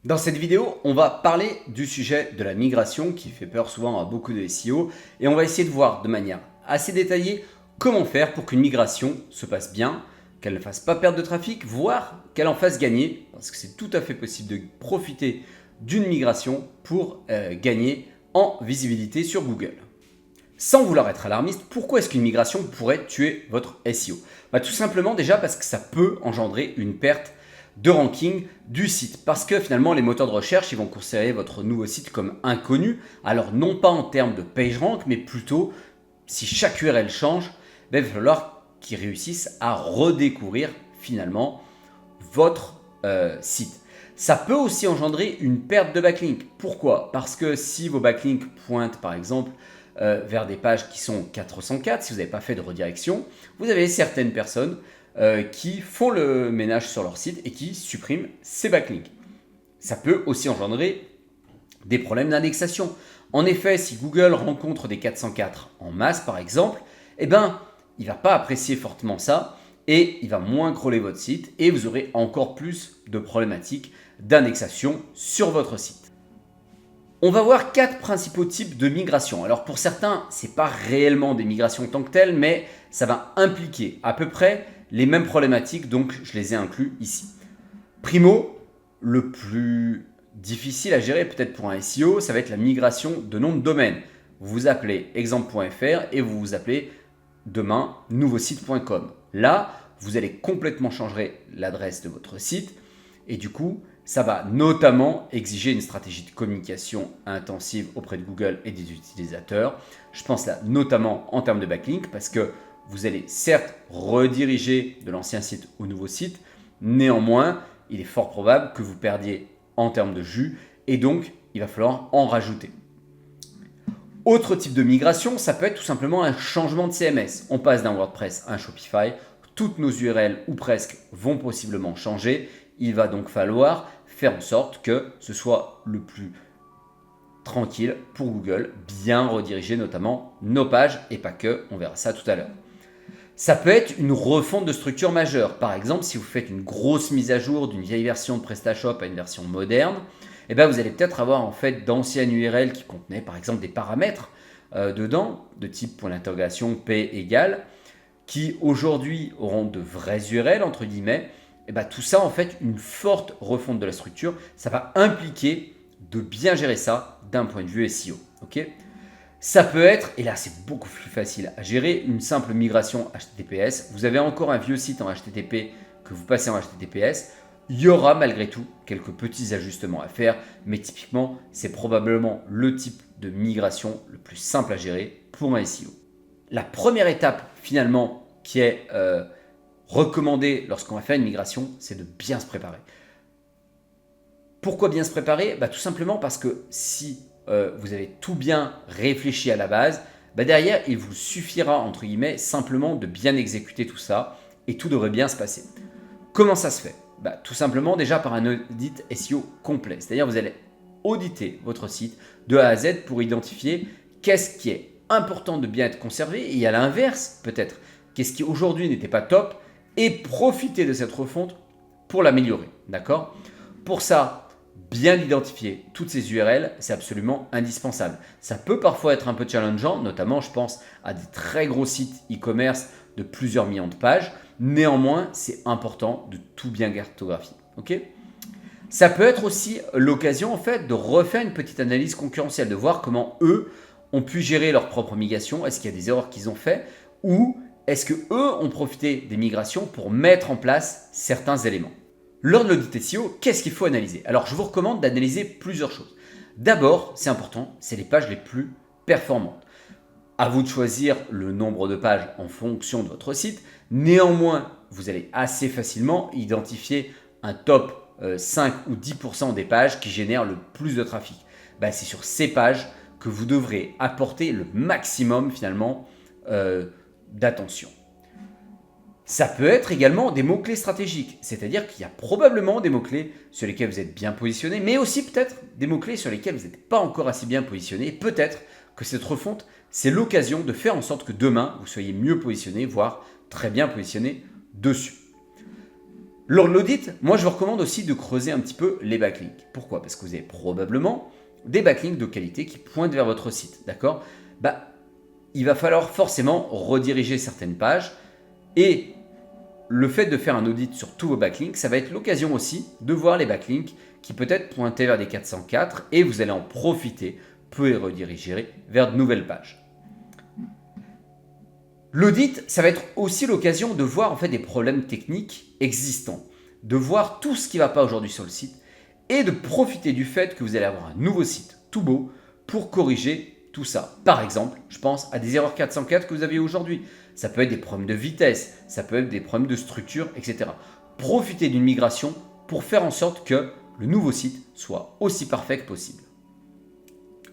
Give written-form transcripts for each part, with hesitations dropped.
Dans cette vidéo, on va parler du sujet de la migration qui fait peur souvent à beaucoup de SEO et on va essayer de voir de manière assez détaillée comment faire pour qu'une migration se passe bien, qu'elle ne fasse pas perdre de trafic, voire qu'elle en fasse gagner, parce que c'est tout à fait possible de profiter d'une migration pour gagner en visibilité sur Google. Sans vouloir être alarmiste, pourquoi est-ce qu'une migration pourrait tuer votre SEO? Tout simplement déjà parce que ça peut engendrer une perte de ranking du site. Parce que finalement, les moteurs de recherche ils vont considérer votre nouveau site comme inconnu. Alors non pas en termes de PageRank, mais plutôt si chaque URL change, il va falloir qu'ils réussissent à redécouvrir finalement votre site. Ça peut aussi engendrer une perte de backlink. Pourquoi? Parce que si vos backlinks pointent par exemple vers des pages qui sont 404, si vous n'avez pas fait de redirection, vous avez certaines personnes qui font le ménage sur leur site et qui suppriment ces backlinks. Ça peut aussi engendrer des problèmes d'indexation. En effet, si Google rencontre des 404 en masse par exemple, il ne va pas apprécier fortement ça et il va moins crawler votre site et vous aurez encore plus de problématiques d'indexation sur votre site. On va voir 4 principaux types de migration. Alors pour certains, ce n'est pas réellement des migrations en tant que telles, mais ça va impliquer à peu près les mêmes problématiques, donc je les ai inclus ici. Primo, le plus difficile à gérer peut-être pour un SEO, ça va être la migration de nom de domaine. Vous vous appelez exemple.fr et vous vous appelez demain nouveausite.com. Là, vous allez complètement changer l'adresse de votre site et du coup, ça va notamment exiger une stratégie de communication intensive auprès de Google et des utilisateurs. Je pense là notamment en termes de backlink parce que vous allez certes rediriger de l'ancien site au nouveau site, néanmoins, il est fort probable que vous perdiez en termes de jus et donc il va falloir en rajouter. Autre type de migration, ça peut être tout simplement un changement de CMS. On passe d'un WordPress à un Shopify, toutes nos URL ou presque vont possiblement changer. Il va donc falloir faire en sorte que ce soit le plus tranquille pour Google, bien rediriger notamment nos pages et pas que, on verra ça tout à l'heure. Ça peut être une refonte de structure majeure. Par exemple, si vous faites une grosse mise à jour d'une vieille version de PrestaShop à une version moderne, vous allez peut-être avoir en fait d'anciennes URL qui contenaient par exemple des paramètres dedans, de type point d'interrogation P égale, qui aujourd'hui auront de vraies URL entre guillemets. Tout ça en fait, une forte refonte de la structure, ça va impliquer de bien gérer ça d'un point de vue SEO. Ça peut être, et là c'est beaucoup plus facile à gérer, une simple migration HTTPS. Vous avez encore un vieux site en HTTP que vous passez en HTTPS. Il y aura malgré tout quelques petits ajustements à faire, mais typiquement c'est probablement le type de migration le plus simple à gérer pour un SEO. La première étape finalement qui est recommandée lorsqu'on va faire une migration, c'est de bien se préparer. Pourquoi bien se préparer? Tout simplement parce que si vous avez tout bien réfléchi à la base, derrière il vous suffira entre guillemets simplement de bien exécuter tout ça et tout devrait bien se passer. Comment ça se fait? Tout simplement déjà par un audit SEO complet, c'est-à-dire vous allez auditer votre site de A à Z pour identifier qu'est-ce qui est important de bien être conservé et à l'inverse peut-être qu'est-ce qui aujourd'hui n'était pas top et profiter de cette refonte pour l'améliorer. D'accord? Pour ça, bien identifier toutes ces URL, c'est absolument indispensable. Ça peut parfois être un peu challengeant, notamment je pense à des très gros sites e-commerce de plusieurs millions de pages. Néanmoins, c'est important de tout bien cartographier. Ça peut être aussi l'occasion en fait de refaire une petite analyse concurrentielle, de voir comment eux ont pu gérer leur propre migration, est-ce qu'il y a des erreurs qu'ils ont fait ou est-ce que eux ont profité des migrations pour mettre en place certains éléments. Lors de l'audit SEO, qu'est-ce qu'il faut analyser? Alors je vous recommande d'analyser plusieurs choses. D'abord, c'est important, c'est les pages les plus performantes. À vous de choisir le nombre de pages en fonction de votre site. Néanmoins, vous allez assez facilement identifier un top 5 ou 10% des pages qui génèrent le plus de trafic. C'est sur ces pages que vous devrez apporter le maximum finalement d'attention. Ça peut être également des mots-clés stratégiques, c'est-à-dire qu'il y a probablement des mots-clés sur lesquels vous êtes bien positionné, mais aussi peut-être des mots-clés sur lesquels vous n'êtes pas encore assez bien positionné. Et peut-être que cette refonte, c'est l'occasion de faire en sorte que demain, vous soyez mieux positionné, voire très bien positionné dessus. Lors de l'audit, moi je vous recommande aussi de creuser un petit peu les backlinks. Pourquoi? Parce que vous avez probablement des backlinks de qualité qui pointent vers votre site, d'accord? Il va falloir forcément rediriger certaines pages et le fait de faire un audit sur tous vos backlinks, ça va être l'occasion aussi de voir les backlinks qui peut-être pointaient vers des 404 et vous allez en profiter pour les rediriger vers de nouvelles pages. L'audit, ça va être aussi l'occasion de voir en fait des problèmes techniques existants, de voir tout ce qui ne va pas aujourd'hui sur le site et de profiter du fait que vous allez avoir un nouveau site tout beau pour corriger tout ça. Par exemple, je pense à des erreurs 404 que vous avez aujourd'hui. Ça peut être des problèmes de vitesse, ça peut être des problèmes de structure, etc. Profitez d'une migration pour faire en sorte que le nouveau site soit aussi parfait que possible.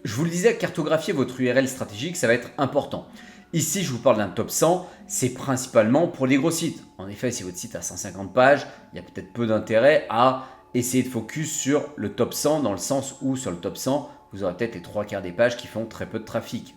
Je vous le disais, cartographier votre URL stratégique, ça va être important. Ici, je vous parle d'un top 100, c'est principalement pour les gros sites. En effet, si votre site a 150 pages, il y a peut-être peu d'intérêt à essayer de focus sur le top 100 dans le sens où sur le top 100, vous aurez peut-être les 3/4 des pages qui font très peu de trafic.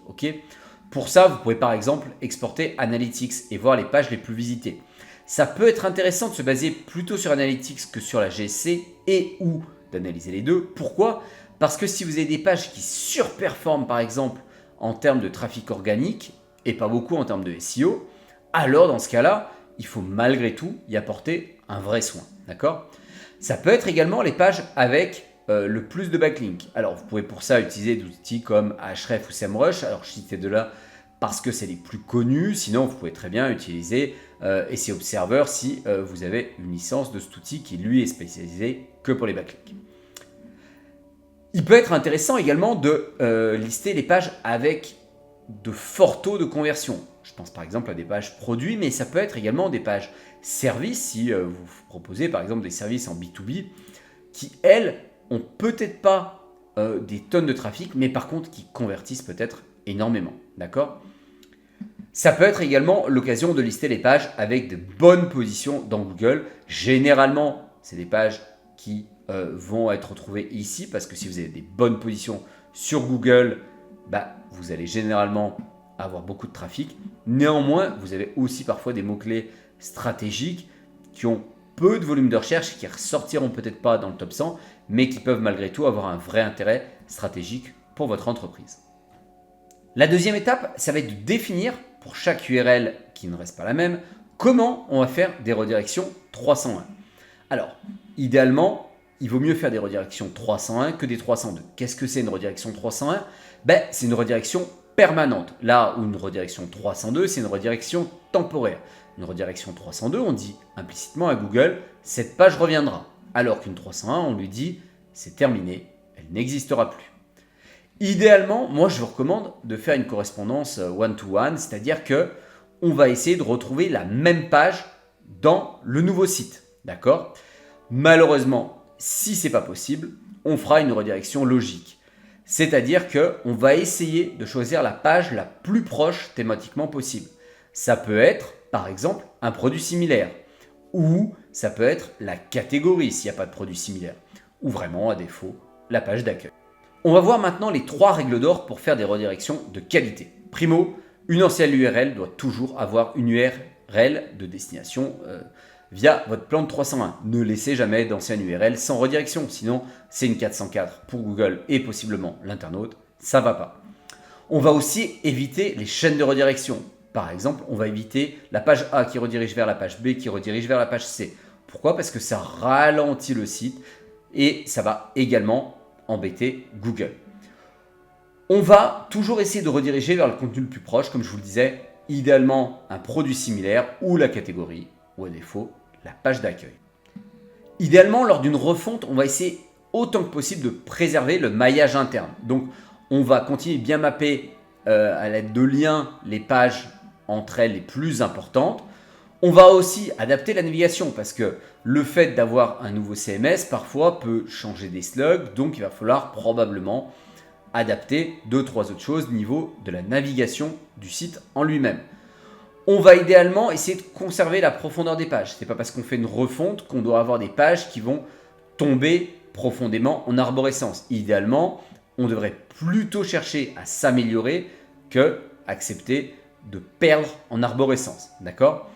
Pour ça, vous pouvez par exemple exporter Analytics et voir les pages les plus visitées. Ça peut être intéressant de se baser plutôt sur Analytics que sur la GSC et ou d'analyser les deux. Pourquoi? Parce que si vous avez des pages qui surperforment par exemple en termes de trafic organique et pas beaucoup en termes de SEO, alors dans ce cas-là, il faut malgré tout y apporter un vrai soin. D'accord? Ça peut être également les pages avec le plus de backlinks. Alors vous pouvez pour ça utiliser des outils comme Ahrefs ou SEMrush. Alors je cite ces deux-là parce que c'est les plus connus. Sinon vous pouvez très bien utiliser SEO Observer si vous avez une licence de cet outil qui lui est spécialisé que pour les backlinks. Il peut être intéressant également de lister les pages avec de forts taux de conversion. Je pense par exemple à des pages produits, mais ça peut être également des pages services si vous proposez par exemple des services en B2B qui, elles, ont peut-être pas des tonnes de trafic, mais par contre qui convertissent peut-être énormément. D'accord? Ça peut être également l'occasion de lister les pages avec de bonnes positions dans Google. Généralement, c'est des pages qui vont être retrouvées ici parce que si vous avez des bonnes positions sur Google, vous allez généralement avoir beaucoup de trafic. Néanmoins, vous avez aussi parfois des mots-clés stratégiques qui ont peu de volume de recherche, qui ne ressortiront peut-être pas dans le top 100, mais qui peuvent malgré tout avoir un vrai intérêt stratégique pour votre entreprise. La deuxième étape, ça va être de définir pour chaque URL qui ne reste pas la même, comment on va faire des redirections 301. Alors, idéalement, il vaut mieux faire des redirections 301 que des 302. Qu'est-ce que c'est une redirection 301? C'est une redirection permanente. Là où une redirection 302, c'est une redirection temporaire. Une redirection 302, on dit implicitement à Google, cette page reviendra. Alors qu'une 301, on lui dit, c'est terminé, elle n'existera plus. Idéalement, moi je vous recommande de faire une correspondance one-to-one, c'est-à-dire que on va essayer de retrouver la même page dans le nouveau site. D'accord? Malheureusement, si ce n'est pas possible, on fera une redirection logique. C'est-à-dire qu'on va essayer de choisir la page la plus proche thématiquement possible. Ça peut être, par exemple, un produit similaire. Ou ça peut être la catégorie s'il n'y a pas de produit similaire. Ou vraiment, à défaut, la page d'accueil. On va voir maintenant les 3 règles d'or pour faire des redirections de qualité. Primo, une ancienne URL doit toujours avoir une URL de destination via votre plan de 301. Ne laissez jamais d'ancienne URL sans redirection, sinon c'est une 404 pour Google et possiblement l'internaute, ça ne va pas. On va aussi éviter les chaînes de redirection. Par exemple, on va éviter la page A qui redirige vers la page B qui redirige vers la page C. Pourquoi? Parce que ça ralentit le site et ça va également embêter Google. On va toujours essayer de rediriger vers le contenu le plus proche, comme je vous le disais, idéalement un produit similaire ou la catégorie, ou à défaut, la page d'accueil. Idéalement, lors d'une refonte, on va essayer autant que possible de préserver le maillage interne. Donc, on va continuer de bien mapper à l'aide de liens les pages entre elles les plus importantes. On va aussi adapter la navigation parce que le fait d'avoir un nouveau CMS parfois peut changer des slugs, donc il va falloir probablement adapter 2-3 autres choses au niveau de la navigation du site en lui-même. On va idéalement essayer de conserver la profondeur des pages. Ce n'est pas parce qu'on fait une refonte qu'on doit avoir des pages qui vont tomber profondément en arborescence. Idéalement, on devrait plutôt chercher à s'améliorer que accepter de perdre en arborescence. D'accord ?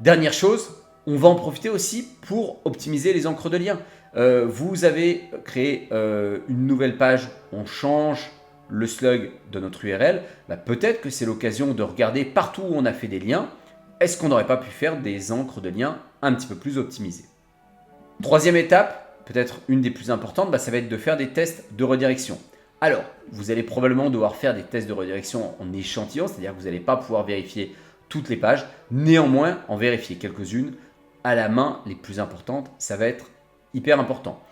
Dernière chose, On va en profiter aussi pour optimiser les encres de lien. Vous avez créé une nouvelle page, on change le slug de notre URL. Peut-être que c'est l'occasion de regarder partout où on a fait des liens. Est-ce qu'on n'aurait pas pu faire des encres de liens un petit peu plus optimisées? Troisième étape, peut-être une des plus importantes, ça va être de faire des tests de redirection. Alors, vous allez probablement devoir faire des tests de redirection en échantillon, c'est-à-dire que vous n'allez pas pouvoir vérifier toutes les pages. Néanmoins, en vérifier quelques-unes à la main, les plus importantes, ça va être hyper important.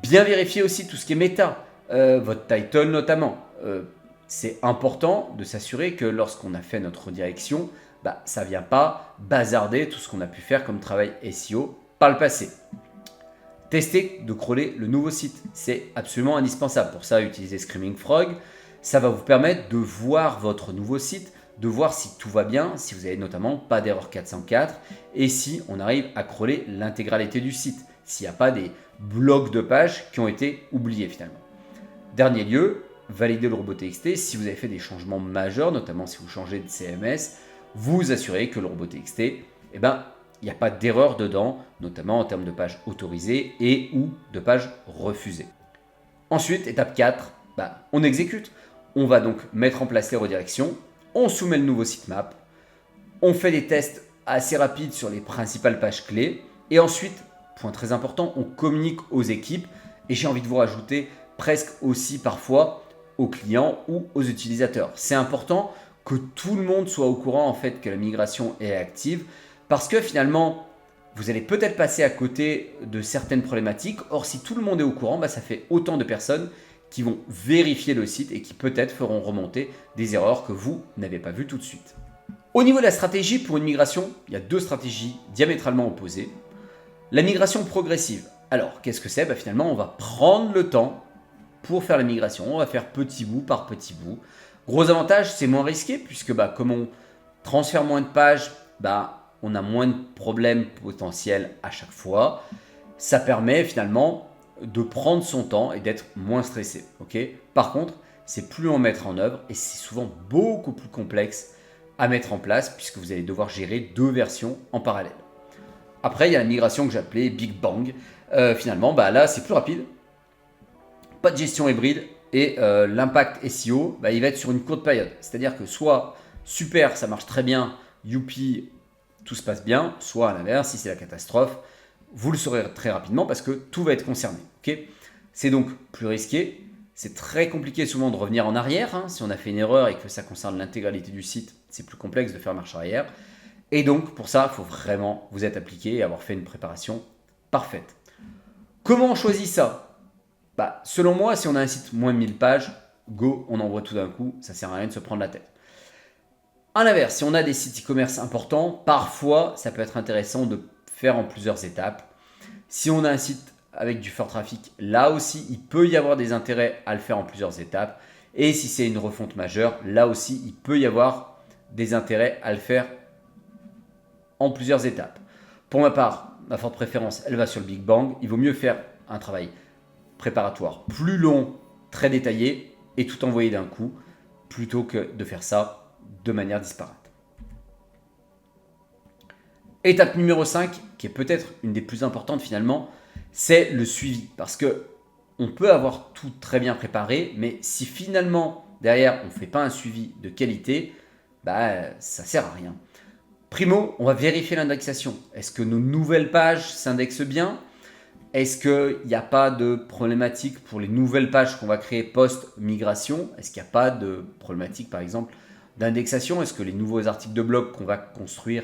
Bien vérifier aussi tout ce qui est méta, votre title notamment. C'est important de s'assurer que lorsqu'on a fait notre redirection, ça ne vient pas bazarder tout ce qu'on a pu faire comme travail SEO par le passé. Testez de crawler le nouveau site, c'est absolument indispensable. Pour ça, utilisez Screaming Frog. Ça va vous permettre de voir votre nouveau site, de voir si tout va bien, si vous avez notamment pas d'erreur 404 et si on arrive à crawler l'intégralité du site, s'il n'y a pas des blocs de pages qui ont été oubliés finalement. Dernier lieu, validez le robot.txt. Si vous avez fait des changements majeurs, notamment si vous changez de CMS, vous assurez que le robot.txt, il n'y a pas d'erreur dedans, notamment en termes de pages autorisées et ou de pages refusées. Ensuite, étape 4, on exécute. On va donc mettre en place les redirections, on soumet le nouveau sitemap, on fait des tests assez rapides sur les principales pages clés et ensuite, point très important, on communique aux équipes et j'ai envie de vous rajouter presque aussi parfois aux clients ou aux utilisateurs. C'est important que tout le monde soit au courant en fait que la migration est active parce que finalement, vous allez peut-être passer à côté de certaines problématiques. Or, si tout le monde est au courant, ça fait autant de personnes qui vont vérifier le site et qui peut-être feront remonter des erreurs que vous n'avez pas vues tout de suite. Au niveau de la stratégie pour une migration, il y a deux stratégies diamétralement opposées. La migration progressive. Alors, qu'est-ce que c'est? Finalement, on va prendre le temps pour faire la migration. On va faire petit bout par petit bout. Gros avantage, c'est moins risqué puisque comme on transfère moins de pages, on a moins de problèmes potentiels à chaque fois. Ça permet finalement de prendre son temps et d'être moins stressé. Par contre, c'est plus long à mettre en œuvre et c'est souvent beaucoup plus complexe à mettre en place puisque vous allez devoir gérer deux versions en parallèle. Après, il y a la migration que j'appelais Big Bang. Finalement, là, c'est plus rapide. Pas de gestion hybride et l'impact SEO, il va être sur une courte période. C'est-à-dire que soit super, ça marche très bien, youpi, tout se passe bien, soit à l'inverse, si c'est la catastrophe, vous le saurez très rapidement parce que tout va être concerné. C'est donc plus risqué, c'est très compliqué souvent de revenir en arrière. Si on a fait une erreur et que ça concerne l'intégralité du site, c'est plus complexe de faire marche arrière. Et donc pour ça, il faut vraiment vous être appliqué et avoir fait une préparation parfaite. Comment on choisit ça? Selon moi, si on a un site moins de 1000 pages, go, on envoie tout d'un coup, ça ne sert à rien de se prendre la tête. A l'inverse, si on a des sites e-commerce importants, parfois ça peut être intéressant de faire en plusieurs étapes. Si on a un site avec du fort trafic, là aussi il peut y avoir des intérêts à le faire en plusieurs étapes. Et si c'est une refonte majeure, là aussi il peut y avoir des intérêts à le faire en plusieurs étapes. Pour ma part, ma forte préférence, elle va sur le Big Bang. Il vaut mieux faire un travail préparatoire plus long, très détaillé et tout envoyer d'un coup, plutôt que de faire ça de manière disparate. Étape numéro 5, qui est peut-être une des plus importantes finalement, c'est le suivi. Parce que on peut avoir tout très bien préparé, mais si finalement derrière on ne fait pas un suivi de qualité, ça ne sert à rien. Primo, on va vérifier l'indexation. Est-ce que nos nouvelles pages s'indexent bien? Est-ce qu'il n'y a pas de problématique pour les nouvelles pages qu'on va créer post-migration? Est-ce qu'il n'y a pas de problématique par exemple d'indexation? Est-ce que les nouveaux articles de blog qu'on va construire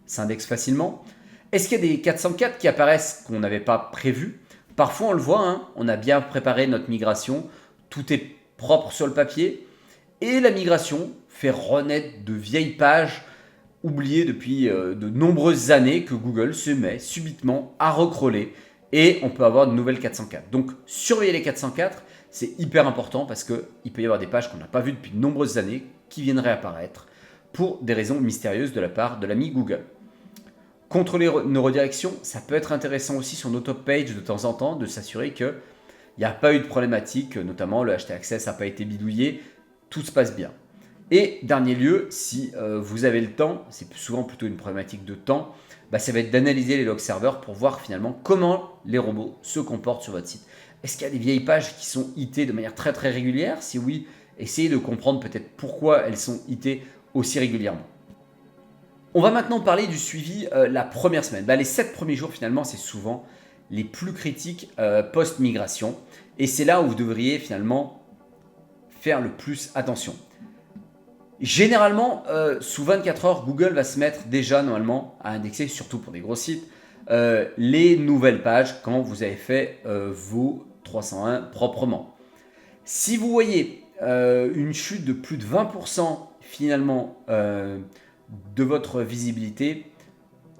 s'indexent facilement? Est-ce qu'il y a des 404 qui apparaissent qu'on n'avait pas prévu? Parfois on le voit, on a bien préparé notre migration, tout est propre sur le papier et la migration fait renaître de vieilles pages oubliées depuis de nombreuses années que Google se met subitement à recrawler et on peut avoir de nouvelles 404. Donc surveiller les 404, c'est hyper important parce qu'il peut y avoir des pages qu'on n'a pas vues depuis de nombreuses années qui viennent réapparaître pour des raisons mystérieuses de la part de l'ami Google. Contrôler nos redirections, ça peut être intéressant aussi sur nos top pages de temps en temps de s'assurer qu'il n'y a pas eu de problématique, notamment le HT Access n'a pas été bidouillé, tout se passe bien. Et dernier lieu, si vous avez le temps, c'est souvent plutôt une problématique de temps, bah, ça va être d'analyser les log serveurs pour voir finalement comment les robots se comportent sur votre site. Est-ce qu'il y a des vieilles pages qui sont hitées de manière très très régulière? Si oui, essayez de comprendre peut-être pourquoi elles sont hitées aussi régulièrement. On va maintenant parler du suivi la première semaine. Bah, les 7 premiers jours finalement, c'est souvent les plus critiques post-migration. Et c'est là où vous devriez finalement faire le plus attention. Généralement, sous 24 heures, Google va se mettre déjà normalement à indexer, surtout pour des gros sites, les nouvelles pages quand vous avez fait vos 301 proprement. Si vous voyez une chute de plus de 20% finalement de votre visibilité,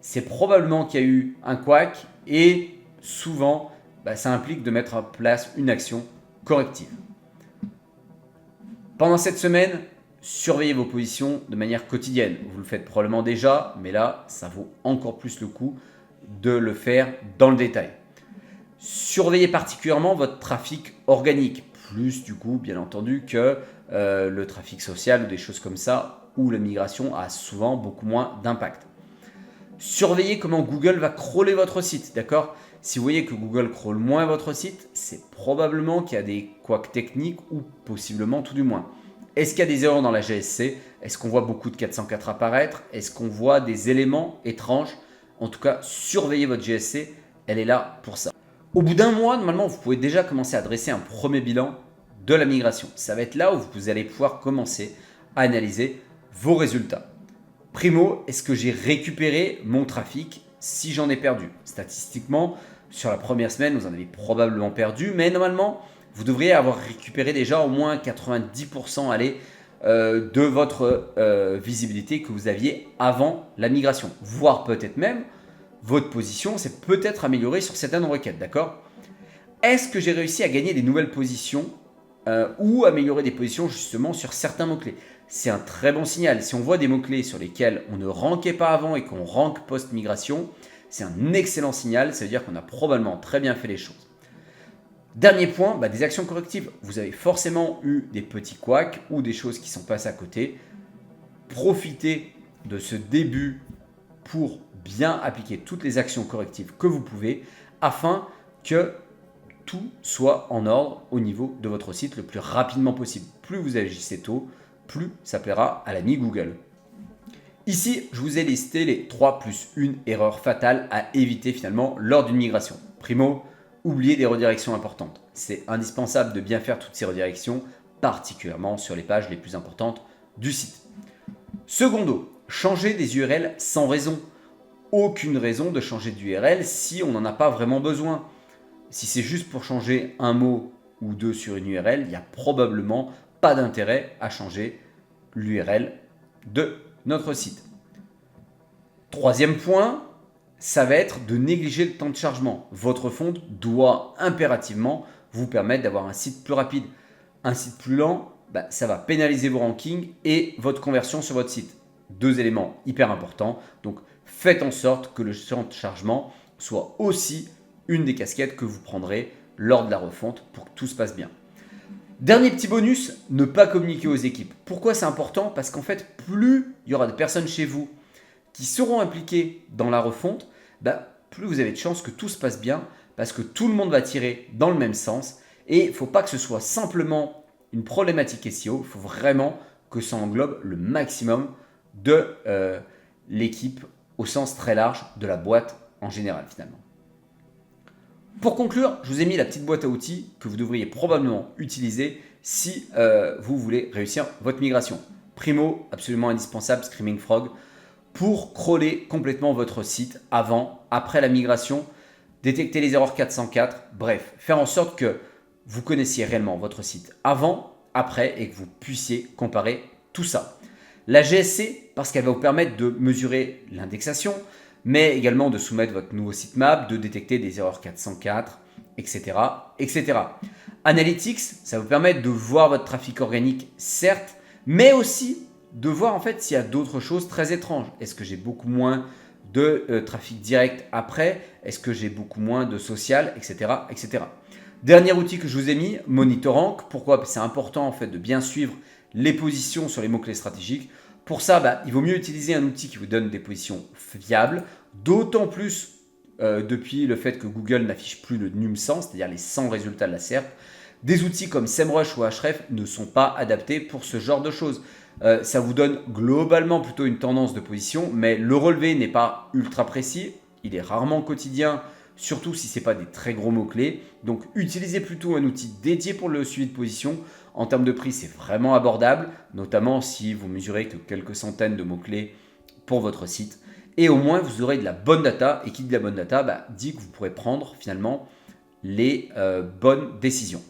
c'est probablement qu'il y a eu un couac et souvent ça implique de mettre en place une action corrective. Pendant cette semaine, surveillez vos positions de manière quotidienne. Vous le faites probablement déjà, mais là, ça vaut encore plus le coup de le faire dans le détail. Surveillez particulièrement votre trafic organique, plus du coup, bien entendu, que le trafic social ou des choses comme ça, où la migration a souvent beaucoup moins d'impact. Surveillez comment Google va crawler votre site, d'accord? Si vous voyez que Google crawl moins votre site, c'est probablement qu'il y a des couacs techniques ou possiblement tout du moins. Est-ce qu'il y a des erreurs dans la GSC? Est-ce qu'on voit beaucoup de 404 apparaître? Est-ce qu'on voit des éléments étranges? En tout cas, surveillez votre GSC, elle est là pour ça. Au bout d'un mois, normalement, vous pouvez déjà commencer à dresser un premier bilan de la migration. Ça va être là où vous allez pouvoir commencer à analyser vos résultats. Primo, est-ce que j'ai récupéré mon trafic si j'en ai perdu? Statistiquement, sur la première semaine, vous en avez probablement perdu, mais normalement, vous devriez avoir récupéré déjà au moins 90% de votre visibilité que vous aviez avant la migration. Voire peut-être même, votre position s'est peut-être améliorée sur certaines requêtes, d'accord? Est-ce que j'ai réussi à gagner des nouvelles positions ou améliorer des positions justement sur certains mots-clés? C'est un très bon signal. Si on voit des mots-clés sur lesquels on ne rankait pas avant et qu'on rank post-migration, c'est un excellent signal. Ça veut dire qu'on a probablement très bien fait les choses. Dernier point, des actions correctives. Vous avez forcément eu des petits couacs ou des choses qui sont passées à côté. Profitez de ce début pour bien appliquer toutes les actions correctives que vous pouvez afin que tout soit en ordre au niveau de votre site le plus rapidement possible. Plus vous agissez tôt, plus ça plaira à l'ami Google. Ici, je vous ai listé les 3 plus 1 erreurs fatales à éviter finalement lors d'une migration. Primo, oubliez des redirections importantes. C'est indispensable de bien faire toutes ces redirections, particulièrement sur les pages les plus importantes du site. Secondo, changer des URL sans raison. Aucune raison de changer d'URL si on n'en a pas vraiment besoin. Si c'est juste pour changer un mot ou deux sur une URL, il n'y a probablement pas d'intérêt à changer l'URL de notre site. Troisième point, ça va être de négliger le temps de chargement. Votre fonte doit impérativement vous permettre d'avoir un site plus rapide. Un site plus lent, ça va pénaliser vos rankings et votre conversion sur votre site. 2 éléments hyper importants. Donc faites en sorte que le temps de chargement soit aussi une des casquettes que vous prendrez lors de la refonte pour que tout se passe bien. Dernier petit bonus, ne pas communiquer aux équipes. Pourquoi c'est important? Parce qu'en fait, plus il y aura de personnes chez vous qui seront impliquées dans la refonte, plus vous avez de chances que tout se passe bien parce que tout le monde va tirer dans le même sens. Et il ne faut pas que ce soit simplement une problématique SEO, il faut vraiment que ça englobe le maximum de l'équipe au sens très large de la boîte en général finalement. Pour conclure, je vous ai mis la petite boîte à outils que vous devriez probablement utiliser si vous voulez réussir votre migration. Primo, absolument indispensable, Screaming Frog, pour crawler complètement votre site avant, après la migration, détecter les erreurs 404, bref, faire en sorte que vous connaissiez réellement votre site avant, après et que vous puissiez comparer tout ça. La GSC, parce qu'elle va vous permettre de mesurer l'indexation, mais également de soumettre votre nouveau sitemap, de détecter des erreurs 404, etc., etc. Analytics, ça va vous permettre de voir votre trafic organique, certes, mais aussi de voir en fait s'il y a d'autres choses très étranges. Est-ce que j'ai beaucoup moins de trafic direct après? Est-ce que j'ai beaucoup moins de social, etc., etc. Dernier outil que je vous ai mis, Monitorank. Pourquoi? C'est important en fait de bien suivre les positions sur les mots-clés stratégiques. Pour ça, il vaut mieux utiliser un outil qui vous donne des positions fiables, d'autant plus depuis le fait que Google n'affiche plus le NUM 100, c'est-à-dire les 100 résultats de la SERP. Des outils comme SEMrush ou Ahref ne sont pas adaptés pour ce genre de choses. Ça vous donne globalement plutôt une tendance de position, mais le relevé n'est pas ultra précis, il est rarement quotidien, surtout si ce n'est pas des très gros mots-clés. Donc utilisez plutôt un outil dédié pour le suivi de position. En termes de prix, c'est vraiment abordable, notamment si vous mesurez que quelques centaines de mots-clés pour votre site. Et au moins, vous aurez de la bonne data. Et qui dit de la bonne data, dit que vous pourrez prendre finalement les bonnes décisions.